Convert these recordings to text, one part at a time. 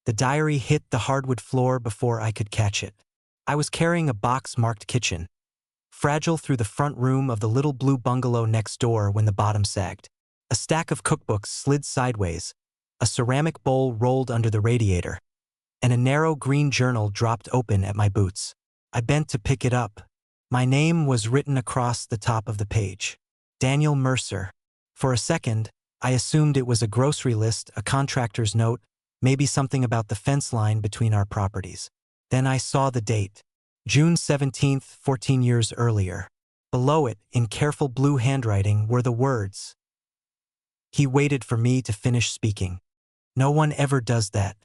The diary hit the hardwood floor before I could catch it. I was carrying a box marked kitchen, fragile through the front room of the little blue bungalow next door when the bottom sagged. A stack of cookbooks slid sideways, a ceramic bowl rolled under the radiator, and a narrow green journal dropped open at my boots. I bent to pick it up. My name was written across the top of the page. Daniel Mercer. For a second, I assumed it was a grocery list, a contractor's note, maybe something about the fence line between our properties. Then I saw the date. June 17th, 14 years earlier. Below it, in careful blue handwriting, were the words. He waited for me to finish speaking. No one ever does that.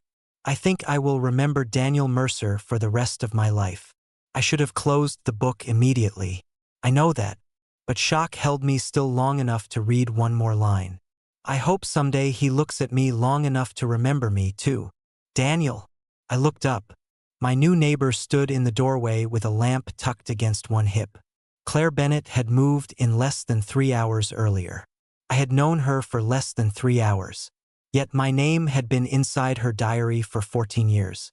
I think I will remember Daniel Mercer for the rest of my life. I should have closed the book immediately. I know that, but shock held me still long enough to read one more line. I hope someday he looks at me long enough to remember me, too. Daniel. I looked up. My new neighbor stood in the doorway with a lamp tucked against one hip. Claire Bennett had moved in less than 3 hours earlier. I had known her for less than 3 hours. Yet my name had been inside her diary for 14 years.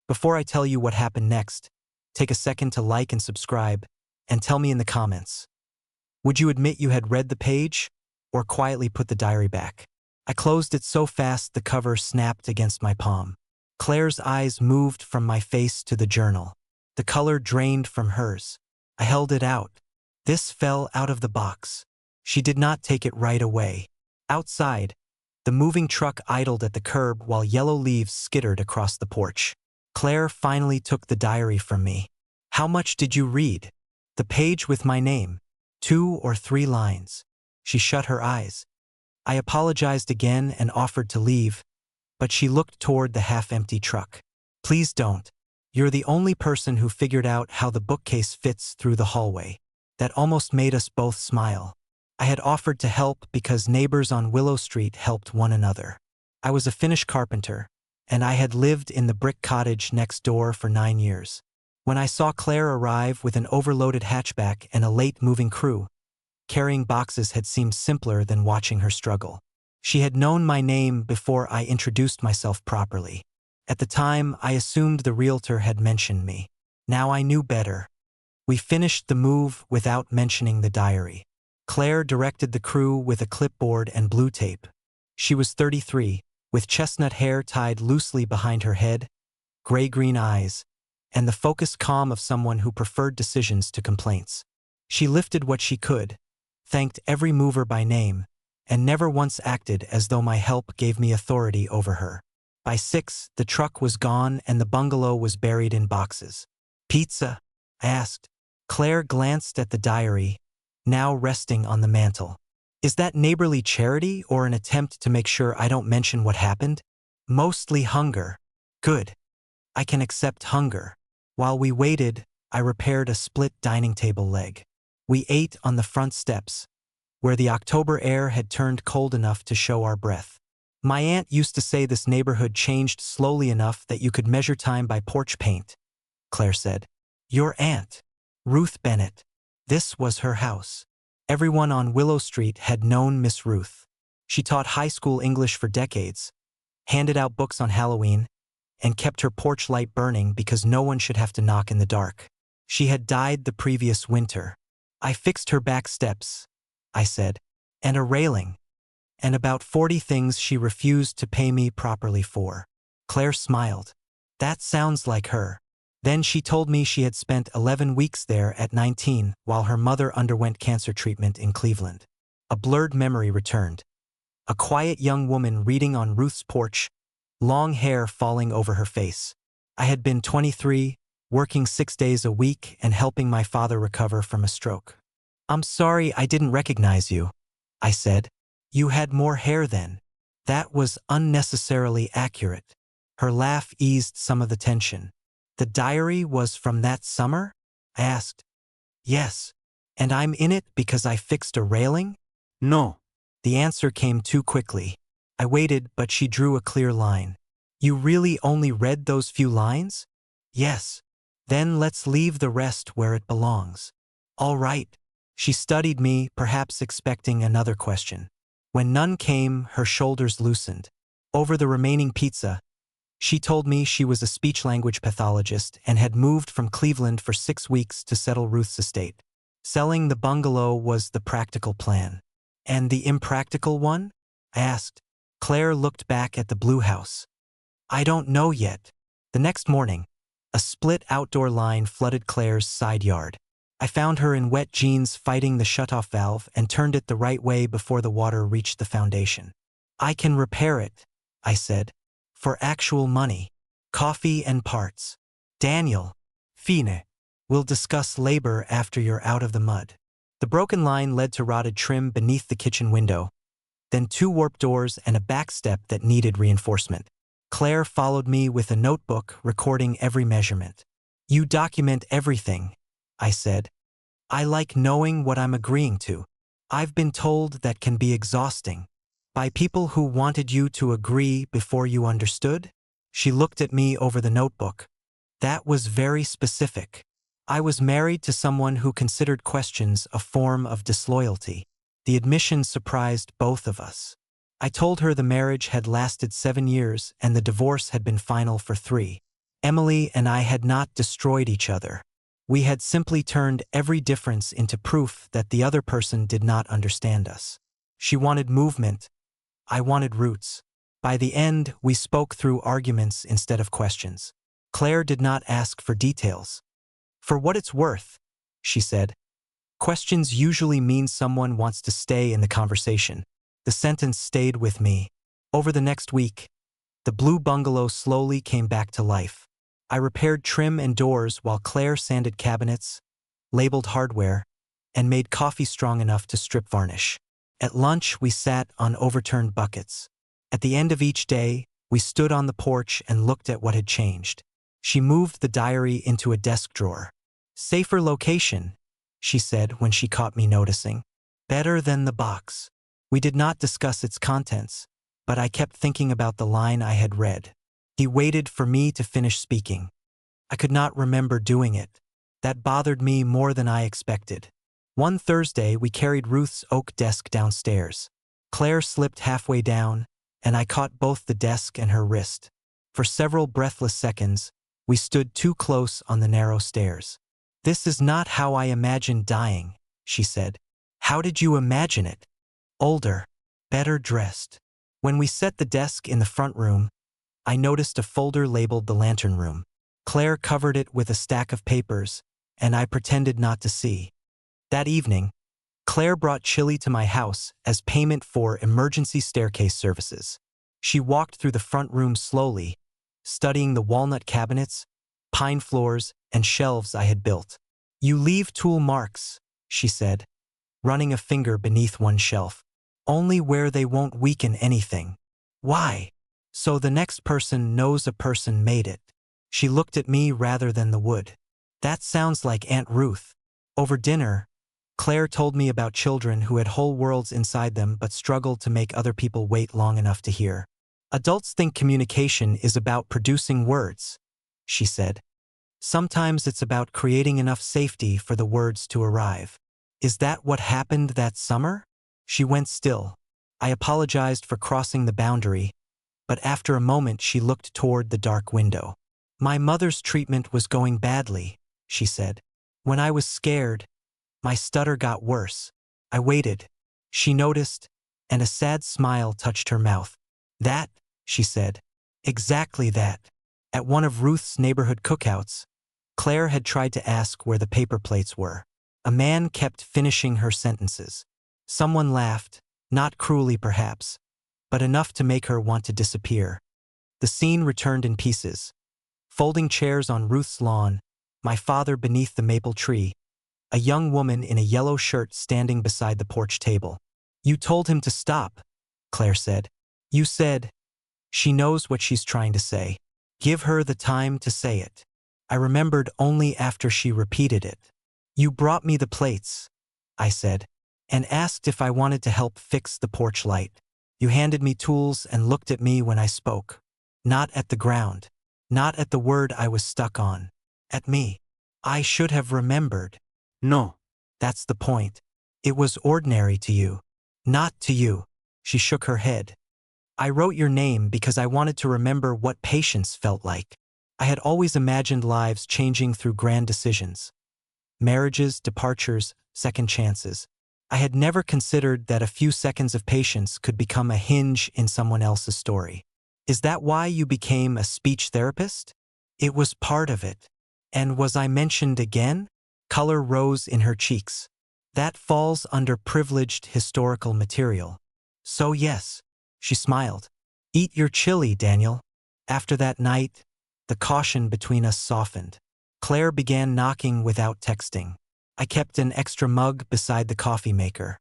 Before I tell you what happened next, take a second to like and subscribe, and tell me in the comments. Would you admit you had read the page, or quietly put the diary back? I closed it so fast the cover snapped against my palm. Claire's eyes moved from my face to the journal. The color drained from hers. I held it out. This fell out of the box. She did not take it right away. Outside, the moving truck idled at the curb while yellow leaves skittered across the porch. Claire finally took the diary from me. How much did you read? The page with my name. 2 or 3 lines. She shut her eyes. I apologized again and offered to leave, but she looked toward the half-empty truck. Please don't. You're the only person who figured out how the bookcase fits through the hallway. That almost made us both smile. I had offered to help because neighbors on Willow Street helped one another. I was a Finnish carpenter, and I had lived in the brick cottage next door for 9 years. When I saw Claire arrive with an overloaded hatchback and a late-moving crew, carrying boxes had seemed simpler than watching her struggle. She had known my name before I introduced myself properly. At the time, I assumed the realtor had mentioned me. Now I knew better. We finished the move without mentioning the diary. Claire directed the crew with a clipboard and blue tape. She was 33, with chestnut hair tied loosely behind her head, gray-green eyes, and the focused calm of someone who preferred decisions to complaints. She lifted what she could, thanked every mover by name, and never once acted as though my help gave me authority over her. By 6, the truck was gone and the bungalow was buried in boxes. Pizza? I asked. Claire glanced at the diary, now resting on the mantel. Is that neighborly charity or an attempt to make sure I don't mention what happened? Mostly hunger. Good. I can accept hunger. While we waited, I repaired a split dining table leg. We ate on the front steps, where the October air had turned cold enough to show our breath. My aunt used to say this neighborhood changed slowly enough that you could measure time by porch paint, Claire said. Your aunt, Ruth Bennett. This was her house. Everyone on Willow Street had known Miss Ruth. She taught high school English for decades, handed out books on Halloween, and kept her porch light burning because no one should have to knock in the dark. She had died the previous winter. I fixed her back steps, I said, and a railing, and about 40 things she refused to pay me properly for. Claire smiled. That sounds like her. Then she told me she had spent 11 weeks there at 19 while her mother underwent cancer treatment in Cleveland. A blurred memory returned. A quiet young woman reading on Ruth's porch, long hair falling over her face. I had been 23, working 6 days a week and helping my father recover from a stroke. I'm sorry I didn't recognize you, I said. You had more hair then. That was unnecessarily accurate. Her laugh eased some of the tension. The diary was from that summer? I asked. Yes. And I'm in it because I fixed a railing? No. The answer came too quickly. I waited, but she drew a clear line. You really only read those few lines? Yes. Then let's leave the rest where it belongs. All right. She studied me, perhaps expecting another question. When none came, her shoulders loosened. Over the remaining pizza, She told me she was a speech-language pathologist and had moved from Cleveland for 6 weeks to settle Ruth's estate. Selling the bungalow was the practical plan. And the impractical one? I asked. Claire looked back at the blue house. I don't know yet. The next morning, a split outdoor line flooded Claire's side yard. I found her in wet jeans fighting the shutoff valve and turned it the right way before the water reached the foundation. I can repair it, I said. For actual money. Coffee and parts. Daniel. Fine. We'll discuss labor after you're out of the mud. The broken line led to rotted trim beneath the kitchen window, then 2 warped doors and a back step that needed reinforcement. Claire followed me with a notebook recording every measurement. You document everything, I said. I like knowing what I'm agreeing to. I've been told that can be exhausting. By people who wanted you to agree before you understood? She looked at me over the notebook. That was very specific. I was married to someone who considered questions a form of disloyalty. The admission surprised both of us. I told her the marriage had lasted 7 years and the divorce had been final for 3. Emily and I had not destroyed each other. We had simply turned every difference into proof that the other person did not understand us. She wanted movement. I wanted roots. By the end, we spoke through arguments instead of questions. Claire did not ask for details. For what it's worth, she said. Questions usually mean someone wants to stay in the conversation. The sentence stayed with me. Over the next week, the blue bungalow slowly came back to life. I repaired trim and doors while Claire sanded cabinets, labeled hardware, and made coffee strong enough to strip varnish. At lunch, we sat on overturned buckets. At the end of each day, we stood on the porch and looked at what had changed. She moved the diary into a desk drawer. Safer location, she said when she caught me noticing. Better than the box. We did not discuss its contents, but I kept thinking about the line I had read. He waited for me to finish speaking. I could not remember doing it. That bothered me more than I expected. One Thursday, we carried Ruth's oak desk downstairs. Claire slipped halfway down, and I caught both the desk and her wrist. For several breathless seconds, we stood too close on the narrow stairs. This is not how I imagined dying, she said. How did you imagine it? Older, better dressed. When we set the desk in the front room, I noticed a folder labeled the lantern room. Claire covered it with a stack of papers, and I pretended not to see. That evening, Claire brought chili to my house as payment for emergency staircase services. She walked through the front room slowly, studying the walnut cabinets, pine floors, and shelves I had built. You leave tool marks, she said, running a finger beneath one shelf. Only where they won't weaken anything. Why? So the next person knows a person made it. She looked at me rather than the wood. That sounds like Aunt Ruth. Over dinner, Claire told me about children who had whole worlds inside them but struggled to make other people wait long enough to hear. Adults think communication is about producing words, she said. Sometimes it's about creating enough safety for the words to arrive. Is that what happened that summer? She went still. I apologized for crossing the boundary, but after a moment she looked toward the dark window. My mother's treatment was going badly, she said. When I was scared, my stutter got worse. I waited. She noticed, and a sad smile touched her mouth. That, she said. Exactly that. At one of Ruth's neighborhood cookouts, Claire had tried to ask where the paper plates were. A man kept finishing her sentences. Someone laughed, not cruelly perhaps, but enough to make her want to disappear. The scene returned in pieces. Folding chairs on Ruth's lawn, my father beneath the maple tree, a young woman in a yellow shirt standing beside the porch table. You told him to stop, Claire said. You said, she knows what she's trying to say. Give her the time to say it. I remembered only after she repeated it. You brought me the plates, I said, and asked if I wanted to help fix the porch light. You handed me tools and looked at me when I spoke. Not at the ground. Not at the word I was stuck on. At me. I should have remembered. No. That's the point. It was ordinary to you. Not to you. She shook her head. I wrote your name because I wanted to remember what patience felt like. I had always imagined lives changing through grand decisions. Marriages, departures, second chances. I had never considered that a few seconds of patience could become a hinge in someone else's story. Is that why you became a speech therapist? It was part of it. And was I mentioned again? Color rose in her cheeks. That falls under privileged historical material. So yes, she smiled. Eat your chili, Daniel. After that night, the caution between us softened. Claire began knocking without texting. I kept an extra mug beside the coffee maker.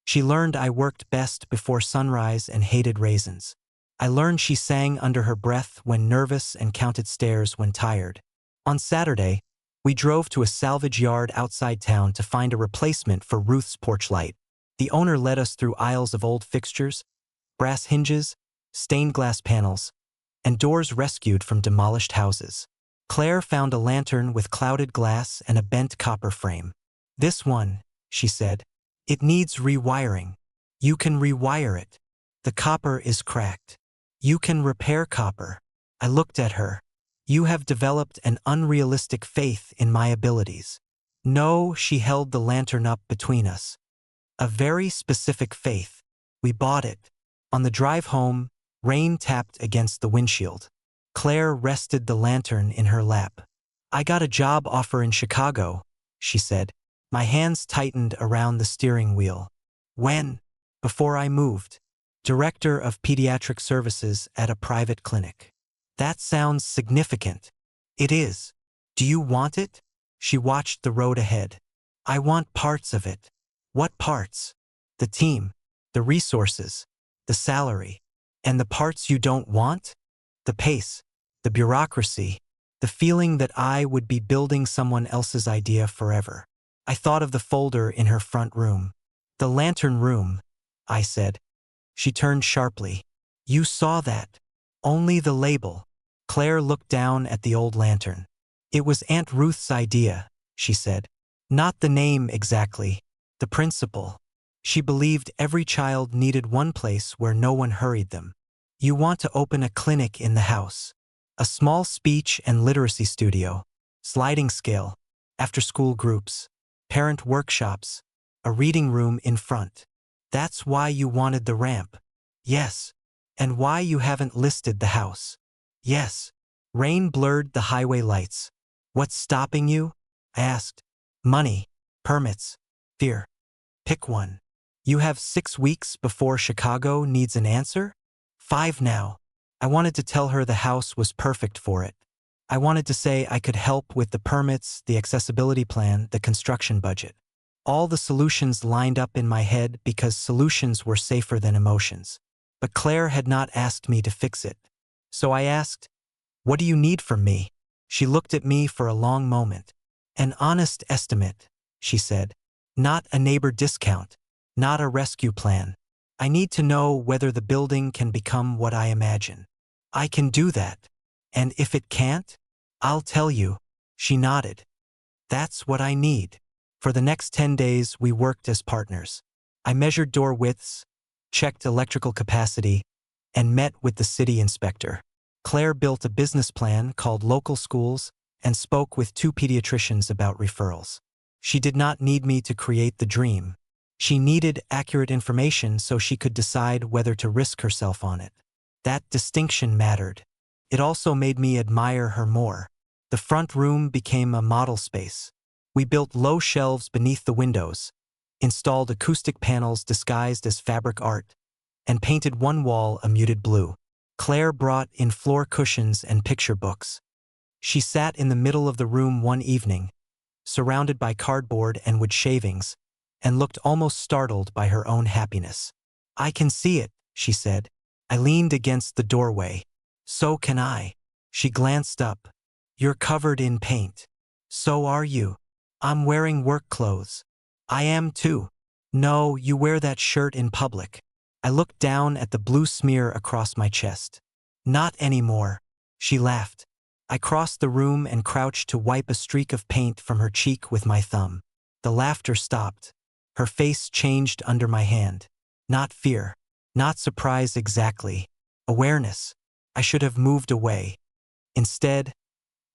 She learned I worked best before sunrise and hated raisins. I learned she sang under her breath when nervous and counted stairs when tired. On Saturday, we drove to a salvage yard outside town to find a replacement for Ruth's porch light. The owner led us through aisles of old fixtures, brass hinges, stained glass panels, and doors rescued from demolished houses. Claire found a lantern with clouded glass and a bent copper frame. This one, she said, it needs rewiring. You can rewire it. The copper is cracked. You can repair copper. I looked at her. You have developed an unrealistic faith in my abilities. No, she held the lantern up between us. A very specific faith. We bought it. On the drive home, rain tapped against the windshield. Claire rested the lantern in her lap. I got a job offer in Chicago, she said. My hands tightened around the steering wheel. When? Before I moved. Director of Pediatric Services at a private clinic. That sounds significant. It is. Do you want it? She watched the road ahead. I want parts of it. What parts? The team, the resources, the salary. And the parts you don't want? The pace, the bureaucracy, the feeling that I would be building someone else's idea forever. I thought of the folder in her front room. The lantern room, I said. She turned sharply. You saw that. Only the label. Claire looked down at the old lantern. It was Aunt Ruth's idea, she said. Not the name exactly, the principle. She believed every child needed one place where no one hurried them. You want to open a clinic in the house. A small speech and literacy studio, sliding scale, after-school groups, parent workshops, a reading room in front. That's why you wanted the ramp. Yes. And why you haven't listed the house. Yes. Rain blurred the highway lights. What's stopping you? I asked. Money, permits, fear. Pick one. You have 6 weeks before Chicago needs an answer? 5 now. I wanted to tell her the house was perfect for it. I wanted to say I could help with the permits, the accessibility plan, the construction budget. All the solutions lined up in my head because solutions were safer than emotions. But Claire had not asked me to fix it. So I asked, what do you need from me? She looked at me for a long moment. An honest estimate, she said. Not a neighbor discount. Not a rescue plan. I need to know whether the building can become what I imagine. I can do that. And if it can't, I'll tell you. She nodded. That's what I need. For the next 10 days, we worked as partners. I measured door widths, checked electrical capacity, and met with the city inspector. Claire built a business plan called Local Schools and spoke with 2 pediatricians about referrals. She did not need me to create the dream. She needed accurate information so she could decide whether to risk herself on it. That distinction mattered. It also made me admire her more. The front room became a model space. We built low shelves beneath the windows, installed acoustic panels disguised as fabric art, and painted one wall a muted blue. Claire brought in floor cushions and picture books. She sat in the middle of the room one evening, surrounded by cardboard and wood shavings, and looked almost startled by her own happiness. I can see it, she said. I leaned against the doorway. So can I. She glanced up. You're covered in paint. So are you. I'm wearing work clothes. I am too. No, you wear that shirt in public. I looked down at the blue smear across my chest. Not anymore. She laughed. I crossed the room and crouched to wipe a streak of paint from her cheek with my thumb. The laughter stopped. Her face changed under my hand. Not fear. Not surprise exactly. Awareness. I should have moved away. Instead,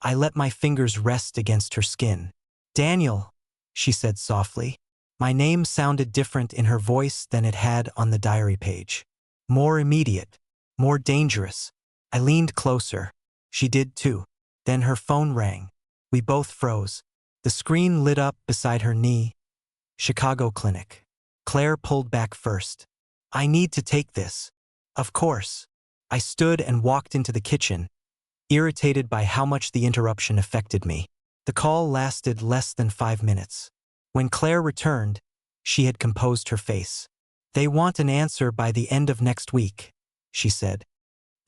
I let my fingers rest against her skin. Daniel, she said softly. My name sounded different in her voice than it had on the diary page. More immediate, more dangerous. I leaned closer. She did too. Then her phone rang. We both froze. The screen lit up beside her knee. Chicago Clinic. Claire pulled back first. I need to take this. Of course. I stood and walked into the kitchen, irritated by how much the interruption affected me. The call lasted less than 5 minutes. When Claire returned, she had composed her face. They want an answer by the end of next week, she said.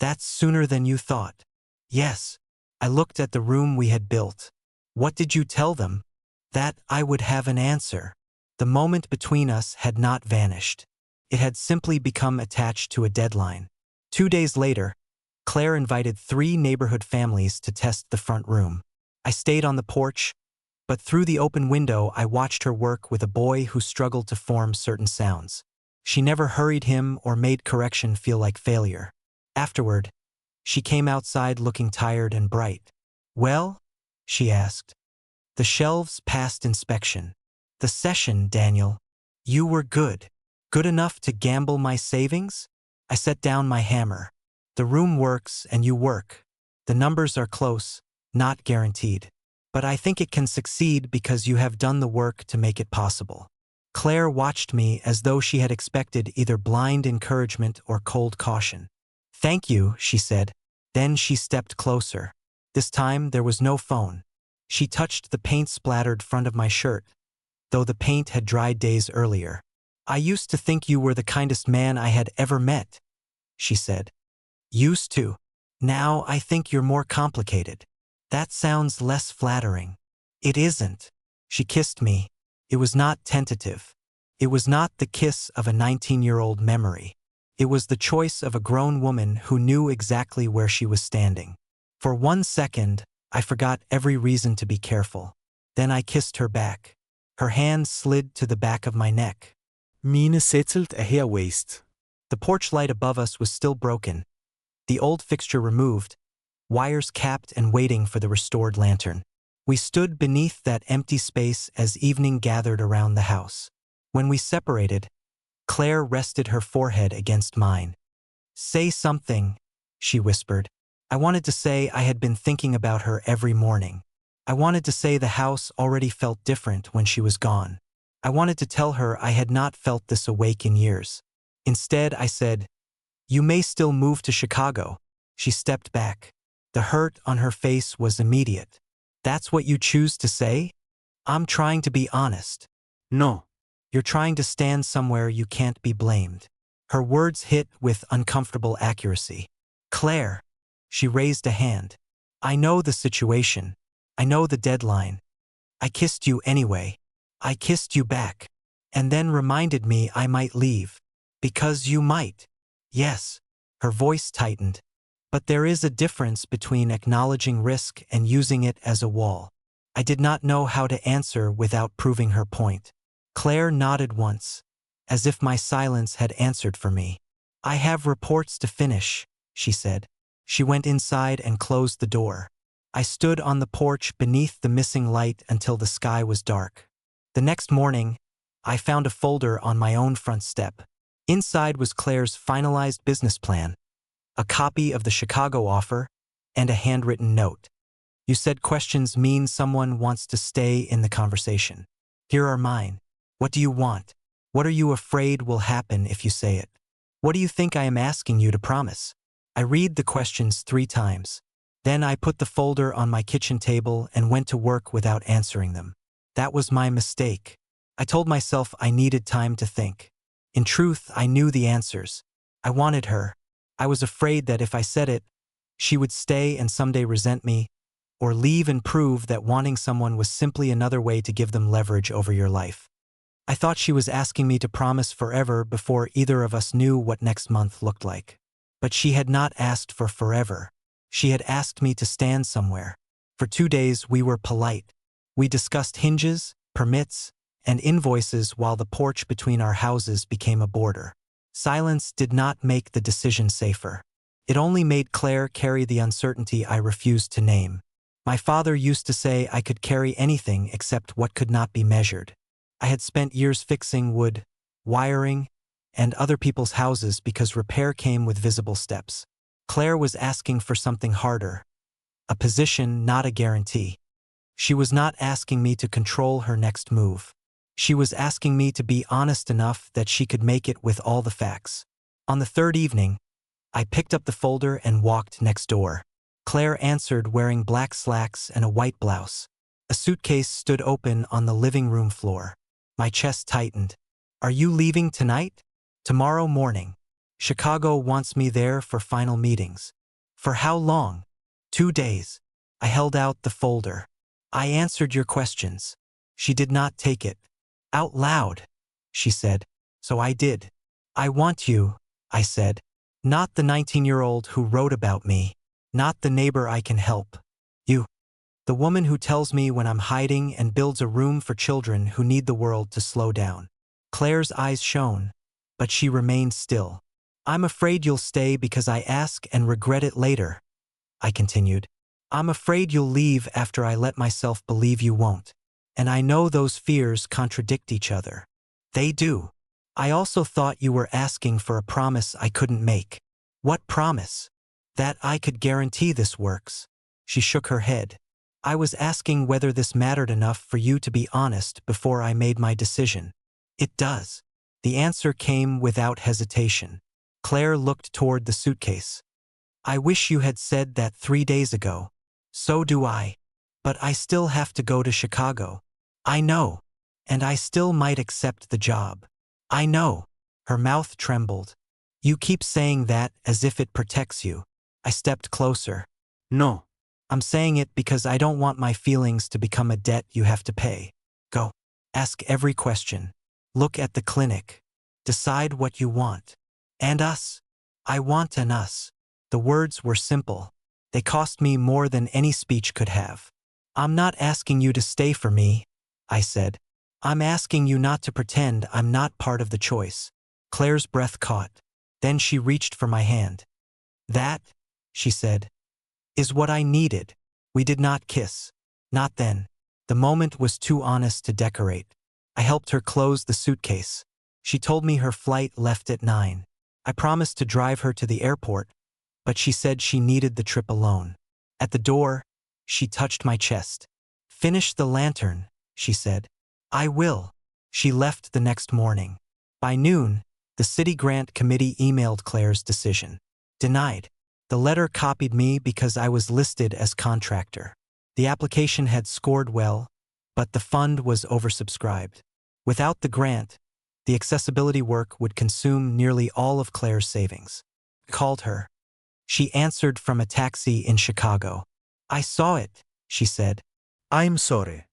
That's sooner than you thought. Yes. I looked at the room we had built. What did you tell them? That I would have an answer. The moment between us had not vanished. It had simply become attached to a deadline. 2 days later, Claire invited 3 neighborhood families to test the front room. I stayed on the porch, but through the open window I watched her work with a boy who struggled to form certain sounds. She never hurried him or made correction feel like failure. Afterward, she came outside looking tired and bright. Well? She asked. The shelves passed inspection. The session, Daniel. You were good. Good enough to gamble my savings? I set down my hammer. The room works and you work. The numbers are close, not guaranteed. But I think it can succeed because you have done the work to make it possible. Claire watched me as though she had expected either blind encouragement or cold caution. Thank you, she said. Then she stepped closer. This time there was no phone. She touched the paint-splattered front of my shirt, though the paint had dried days earlier. I used to think you were the kindest man I had ever met, she said. Used to. Now I think you're more complicated. That sounds less flattering. It isn't. She kissed me. It was not tentative. It was not the kiss of a 19-year-old memory. It was the choice of a grown woman who knew exactly where she was standing. For 1 second, I forgot every reason to be careful. Then I kissed her back. Her hand slid to the back of my neck. Mine settled her waist. The porch light above us was still broken. The old fixture removed, wires capped and waiting for the restored lantern. We stood beneath that empty space as evening gathered around the house. When we separated, Claire rested her forehead against mine. Say something, she whispered. I wanted to say I had been thinking about her every morning. I wanted to say the house already felt different when she was gone. I wanted to tell her I had not felt this awake in years. Instead, I said, You may still move to Chicago. She stepped back. The hurt on her face was immediate. That's what you choose to say? I'm trying to be honest. No. You're trying to stand somewhere you can't be blamed. Her words hit with uncomfortable accuracy. Claire. She raised a hand. I know the situation. I know the deadline. I kissed you anyway. I kissed you back. And then reminded me I might leave. Because you might. Yes. Her voice tightened. But there is a difference between acknowledging risk and using it as a wall. I did not know how to answer without proving her point. Claire nodded once, as if my silence had answered for me. I have reports to finish, she said. She went inside and closed the door. I stood on the porch beneath the missing light until the sky was dark. The next morning, I found a folder on my own front step. Inside was Claire's finalized business plan, a copy of the Chicago offer, and a handwritten note. You said questions mean someone wants to stay in the conversation. Here are mine. What do you want? What are you afraid will happen if you say it? What do you think I am asking you to promise? I read the questions 3 times. Then I put the folder on my kitchen table and went to work without answering them. That was my mistake. I told myself I needed time to think. In truth, I knew the answers. I wanted her. I was afraid that if I said it, she would stay and someday resent me, or leave and prove that wanting someone was simply another way to give them leverage over your life. I thought she was asking me to promise forever before either of us knew what next month looked like. But she had not asked for forever. She had asked me to stand somewhere. For 2 days we were polite. We discussed hinges, permits, and invoices while the porch between our houses became a border. Silence did not make the decision safer. It only made Claire carry the uncertainty I refused to name. My father used to say I could carry anything except what could not be measured. I had spent years fixing wood, wiring, and other people's houses because repair came with visible steps. Claire was asking for something harder, a position, not a guarantee. She was not asking me to control her next move. She was asking me to be honest enough that she could make it with all the facts. On the third evening, I picked up the folder and walked next door. Claire answered wearing black slacks and a white blouse. A suitcase stood open on the living room floor. My chest tightened. "Are you leaving tonight?" "Tomorrow morning. Chicago wants me there for final meetings." "For how long?" "2 days." I held out the folder. "I answered your questions." She did not take it. "Out loud," she said. "So I did." "I want you," I said. "Not the 19-year-old who wrote about me. Not the neighbor I can help. You. The woman who tells me when I'm hiding and builds a room for children who need the world to slow down." Claire's eyes shone, but she remained still. "I'm afraid you'll stay because I ask and regret it later," I continued. "I'm afraid you'll leave after I let myself believe you won't. And I know those fears contradict each other." "They do." "I also thought you were asking for a promise I couldn't make." "What promise?" "That I could guarantee this works." She shook her head. "I was asking whether this mattered enough for you to be honest before I made my decision." "It does." The answer came without hesitation. Claire looked toward the suitcase. "I wish you had said that 3 days ago." "So do I. But I still have to go to Chicago." "I know. And I still might accept the job." "I know." Her mouth trembled. "You keep saying that as if it protects you." I stepped closer. No. "I'm saying it because I don't want my feelings to become a debt you have to pay. Go. Ask every question. Look at the clinic. Decide what you want. And us. I want an us." The words were simple. They cost me more than any speech could have. "I'm not asking you to stay for me," I said. "I'm asking you not to pretend I'm not part of the choice." Claire's breath caught. Then she reached for my hand. "That," she said, "is what I needed." We did not kiss. Not then. The moment was too honest to decorate. I helped her close the suitcase. She told me her flight left at 9. I promised to drive her to the airport, but she said she needed the trip alone. At the door, she touched my chest. "Finish the lantern," she said. "I will." She left the next morning. By noon, the city grant committee emailed Claire's decision. Denied. The letter copied me because I was listed as contractor. The application had scored well, but the fund was oversubscribed. Without the grant, the accessibility work would consume nearly all of Claire's savings. I called her. She answered from a taxi in Chicago. "I saw it," she said. I'm sorry.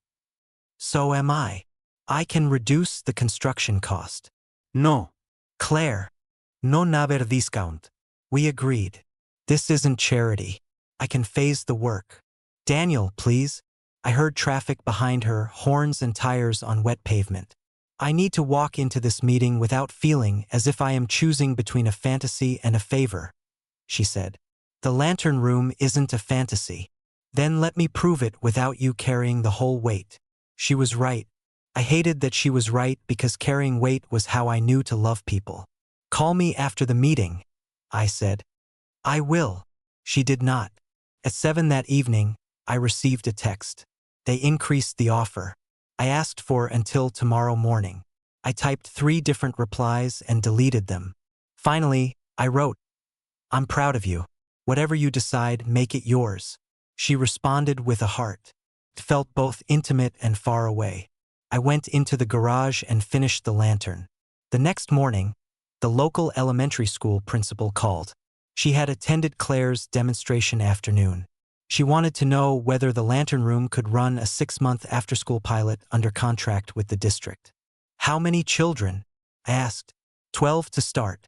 "So am I. I can reduce the construction cost." No. "Claire, no haber discount." We agreed. "This isn't charity. I can phase the work." "Daniel, please." I heard traffic behind her, horns and tires on wet pavement. "I need to walk into this meeting without feeling as if I am choosing between a fantasy and a favor," she said. "The lantern room isn't a fantasy." "Then let me prove it without you carrying the whole weight." She was right. I hated that she was right because carrying weight was how I knew to love people. "Call me after the meeting," I said. "I will." She did not. At 7 that evening, I received a text. They increased the offer. I asked for until tomorrow morning. I typed 3 different replies and deleted them. Finally, I wrote, "I'm proud of you. Whatever you decide, make it yours." She responded with a heart. It felt both intimate and far away. I went into the garage and finished the lantern. The next morning, the local elementary school principal called. She had attended Claire's demonstration afternoon. She wanted to know whether the lantern room could run a 6-month after-school pilot under contract with the district. "How many children?" I asked. 12 to start.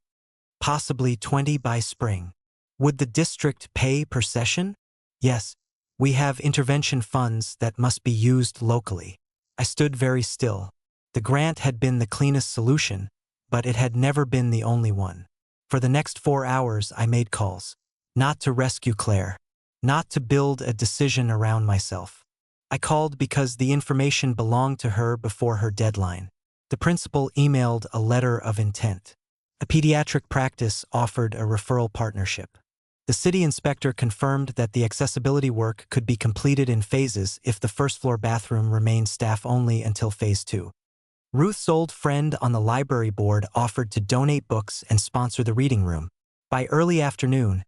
Possibly 20 by spring. "Would the district pay per session?" "Yes. We have intervention funds that must be used locally." I stood very still. The grant had been the cleanest solution, but it had never been the only one. For the next 4 hours, I made calls. not to rescue Claire, not to build a decision around myself. I called because the information belonged to her before her deadline. The principal emailed a letter of intent. A pediatric practice offered a referral partnership. The city inspector confirmed that the accessibility work could be completed in phases if the first-floor bathroom remained staff-only until phase 2. Ruth's old friend on the library board offered to donate books and sponsor the reading room. By early afternoon,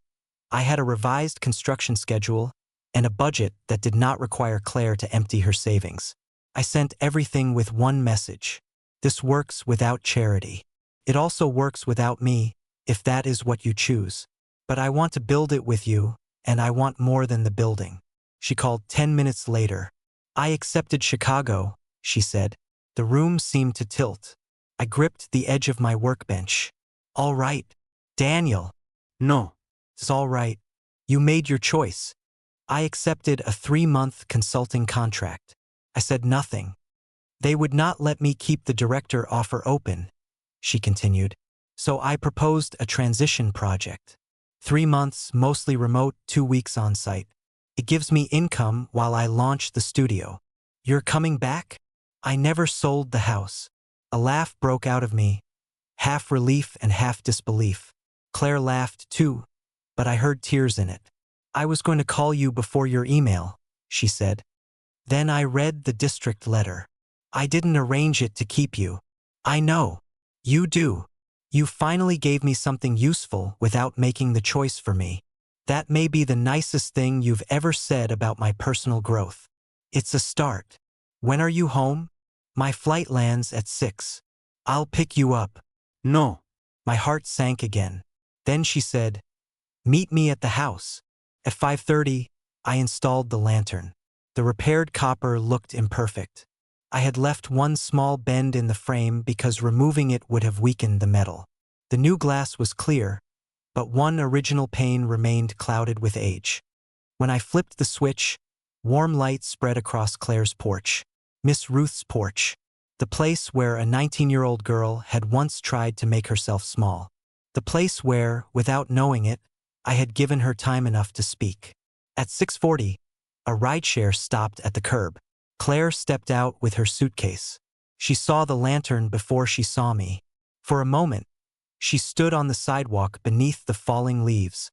I had a revised construction schedule and a budget that did not require Claire to empty her savings. I sent everything with one message. This works without charity. It also works without me, if that is what you choose. But I want to build it with you, and I want more than the building. She called 10 minutes later. I accepted Chicago, she said. The room seemed to tilt. I gripped the edge of my workbench. All right, Daniel. No. It's all right. You made your choice. I accepted a 3-month consulting contract. I said nothing. They would not let me keep the director offer open, she continued. So I proposed a transition project. 3 months, mostly remote, 2 weeks on site. It gives me income while I launch the studio. You're coming back? I never sold the house. A laugh broke out of me, half relief and half disbelief. Claire laughed too, but I heard tears in it. I was going to call you before your email, she said. Then I read the district letter. I didn't arrange it to keep you. I know. You do. You finally gave me something useful without making the choice for me. That may be the nicest thing you've ever said about my personal growth. It's a start. When are you home? My flight lands at 6. I'll pick you up. No. My heart sank again. Then she said, meet me at the house. At 5:30, I installed the lantern. The repaired copper looked imperfect. I had left one small bend in the frame because removing it would have weakened the metal. The new glass was clear, but one original pane remained clouded with age. When I flipped the switch, warm light spread across Claire's porch. Miss Ruth's porch. The place where a 19-year-old girl had once tried to make herself small. The place where, without knowing it, I had given her time enough to speak. At 6:40, a rideshare stopped at the curb. Claire stepped out with her suitcase. She saw the lantern before she saw me. For a moment, she stood on the sidewalk beneath the falling leaves,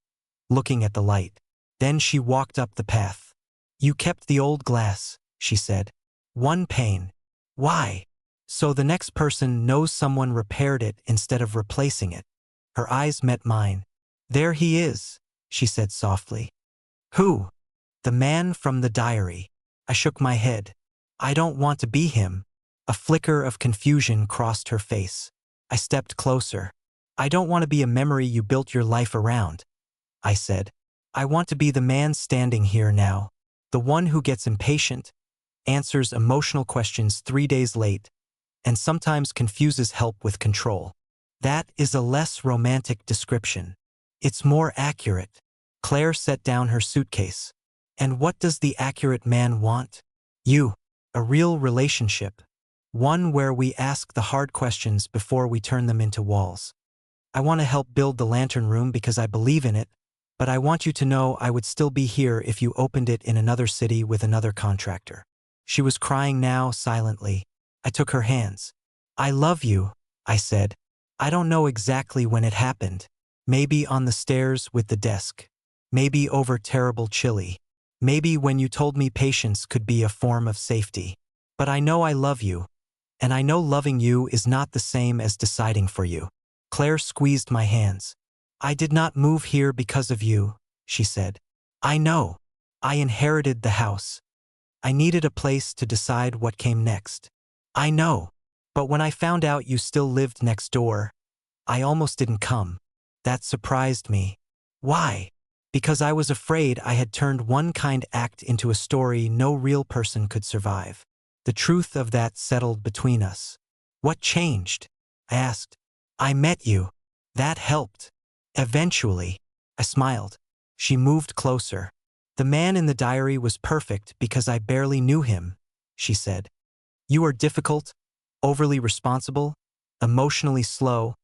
looking at the light. Then she walked up the path. You kept the old glass, she said. One pane. Why? So the next person knows someone repaired it instead of replacing it. Her eyes met mine. There he is, she said softly. Who? The man from the diary. I shook my head. I don't want to be him. A flicker of confusion crossed her face. I stepped closer. I don't want to be a memory you built your life around, I said. I want to be the man standing here now. The one who gets impatient, answers emotional questions 3 days late, and sometimes confuses help with control. That is a less romantic description. It's more accurate. Claire set down her suitcase. And what does the accurate man want? You. A real relationship. One where we ask the hard questions before we turn them into walls. I want to help build the lantern room because I believe in it, but I want you to know I would still be here if you opened it in another city with another contractor. She was crying now silently. I took her hands. I love you, I said. I don't know exactly when it happened. Maybe on the stairs with the desk. Maybe over terrible chili. Maybe when you told me patience could be a form of safety. But I know I love you. And I know loving you is not the same as deciding for you. Claire squeezed my hands. I did not move here because of you, she said. I know. I inherited the house. I needed a place to decide what came next. I know. But when I found out you still lived next door, I almost didn't come. That surprised me. Why? Because I was afraid I had turned one kind act into a story no real person could survive. The truth of that settled between us. What changed? I asked. I met you. That helped. Eventually. I smiled. She moved closer. The man in the diary was perfect because I barely knew him, she said. You are difficult, overly responsible, emotionally slow,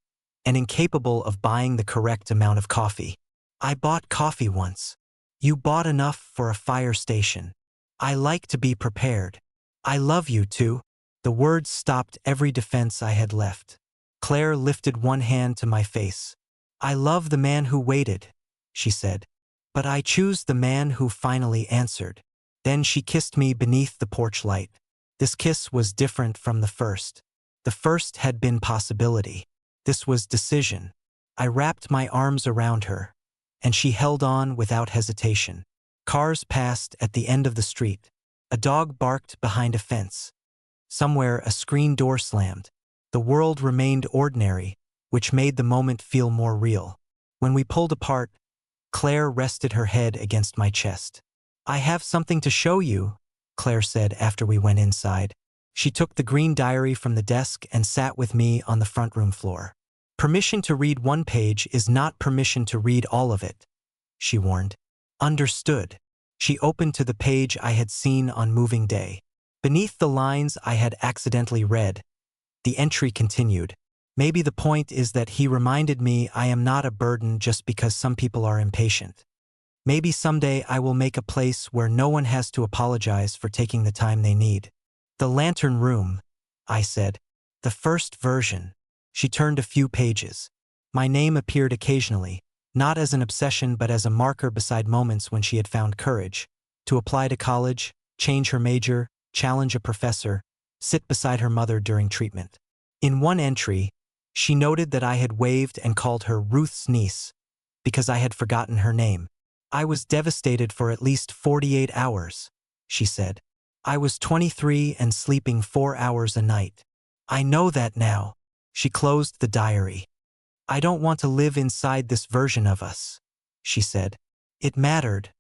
and incapable of buying the correct amount of coffee. I bought coffee once. You bought enough for a fire station. I like to be prepared. I love you too. The words stopped every defense I had left. Claire lifted one hand to my face. I love the man who waited, she said. But I choose the man who finally answered. Then she kissed me beneath the porch light. This kiss was different from the first. The first had been possibility. This was decision. I wrapped my arms around her, and she held on without hesitation. Cars passed at the end of the street. A dog barked behind a fence. Somewhere a screen door slammed. The world remained ordinary, which made the moment feel more real. When we pulled apart, Claire rested her head against my chest. I have something to show you, Claire said after we went inside. She took the green diary from the desk and sat with me on the front room floor. Permission to read one page is not permission to read all of it, she warned. Understood. She opened to the page I had seen on moving day. Beneath the lines I had accidentally read, the entry continued. Maybe the point is that he reminded me I am not a burden just because some people are impatient. Maybe someday I will make a place where no one has to apologize for taking the time they need. The Lantern Room, I said. The first version. She turned a few pages. My name appeared occasionally, not as an obsession but as a marker beside moments when she had found courage to apply to college, change her major, challenge a professor, sit beside her mother during treatment. In one entry, she noted that I had waved and called her Ruth's niece because I had forgotten her name. I was devastated for at least 48 hours, she said. I was 23 and sleeping 4 hours a night. I know that now. She closed the diary. I don't want to live inside this version of us, she said. It mattered,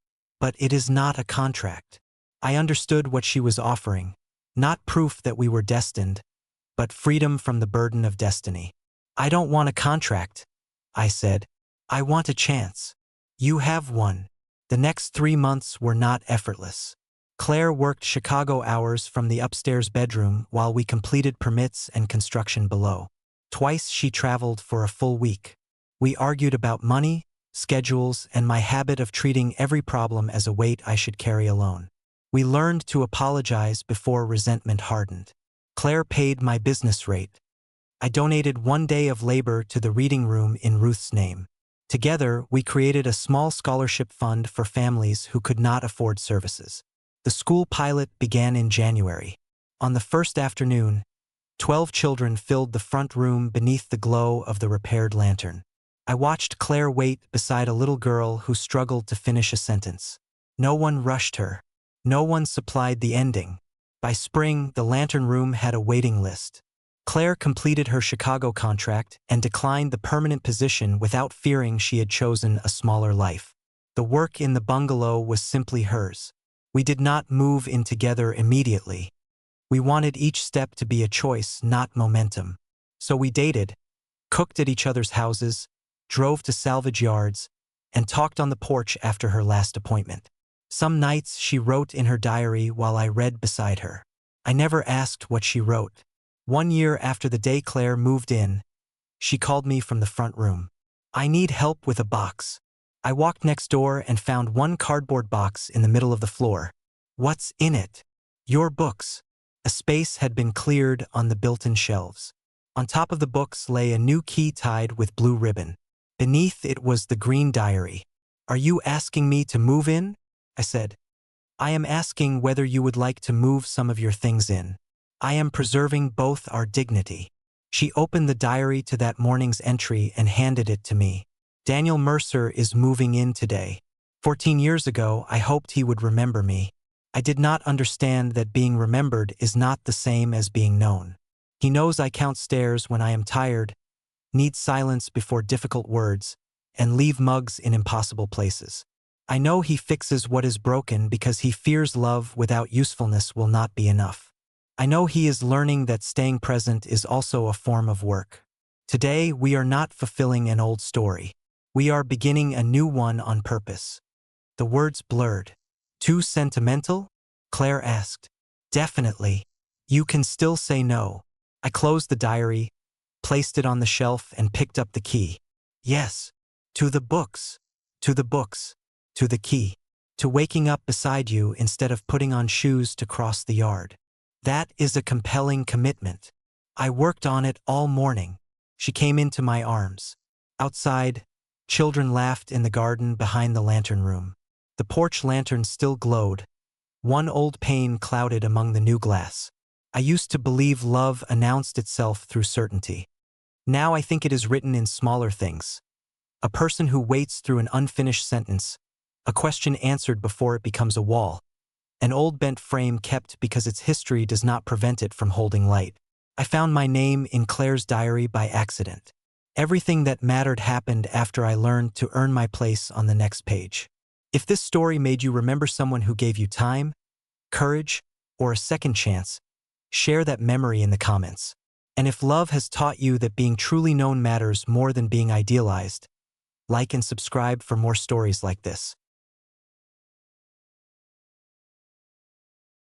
but it is not a contract. I understood what she was offering, not proof that we were destined, but freedom from the burden of destiny. I don't want a contract, I said. I want a chance. You have one. The next 3 months were not effortless. Claire worked Chicago hours from the upstairs bedroom while we completed permits and construction below. Twice she traveled for a full week. We argued about money, schedules, and my habit of treating every problem as a weight I should carry alone. We learned to apologize before resentment hardened. Claire paid my business rate. I donated 1 day of labor to the reading room in Ruth's name. Together, we created a small scholarship fund for families who could not afford services. The school pilot began in January. On the first afternoon, 12 children filled the front room beneath the glow of the repaired lantern. I watched Claire wait beside a little girl who struggled to finish a sentence. No one rushed her. No one supplied the ending. By spring, the lantern room had a waiting list. Claire completed her Chicago contract and declined the permanent position without fearing she had chosen a smaller life. The work in the bungalow was simply hers. We did not move in together immediately. We wanted each step to be a choice, not momentum. So we dated, cooked at each other's houses, drove to salvage yards, and talked on the porch after her last appointment. Some nights she wrote in her diary while I read beside her. I never asked what she wrote. 1 year after the day Claire moved in, she called me from the front room. I need help with a box. I walked next door and found one cardboard box in the middle of the floor. What's in it? Your books. A space had been cleared on the built-in shelves. On top of the books lay a new key tied with blue ribbon. Beneath it was the green diary. Are you asking me to move in? I said. I am asking whether you would like to move some of your things in. I am preserving both our dignity. She opened the diary to that morning's entry and handed it to me. Daniel Mercer is moving in today. 14 years ago, I hoped he would remember me. I did not understand that being remembered is not the same as being known. He knows I count stairs when I am tired, need silence before difficult words, and leave mugs in impossible places. I know he fixes what is broken because he fears love without usefulness will not be enough. I know he is learning that staying present is also a form of work. Today, we are not fulfilling an old story. We are beginning a new one on purpose. The words blurred. Too sentimental? Claire asked. Definitely. You can still say no. I closed the diary, placed it on the shelf, and picked up the key. Yes. To the books. to the books, to the key, to waking up beside you instead of putting on shoes to cross the yard. That is a compelling commitment. I worked on it all morning. She came into my arms. Outside, children laughed in the garden behind the lantern room. The porch lantern still glowed, one old pane clouded among the new glass. I used to believe love announced itself through certainty. Now I think it is written in smaller things. A person who waits through an unfinished sentence, a question answered before it becomes a wall, an old bent frame kept because its history does not prevent it from holding light. I found my name in Claire's diary by accident. Everything that mattered happened after I learned to earn my place on the next page. If this story made you remember someone who gave you time, courage, or a second chance, share that memory in the comments. And if love has taught you that being truly known matters more than being idealized, like and subscribe for more stories like this.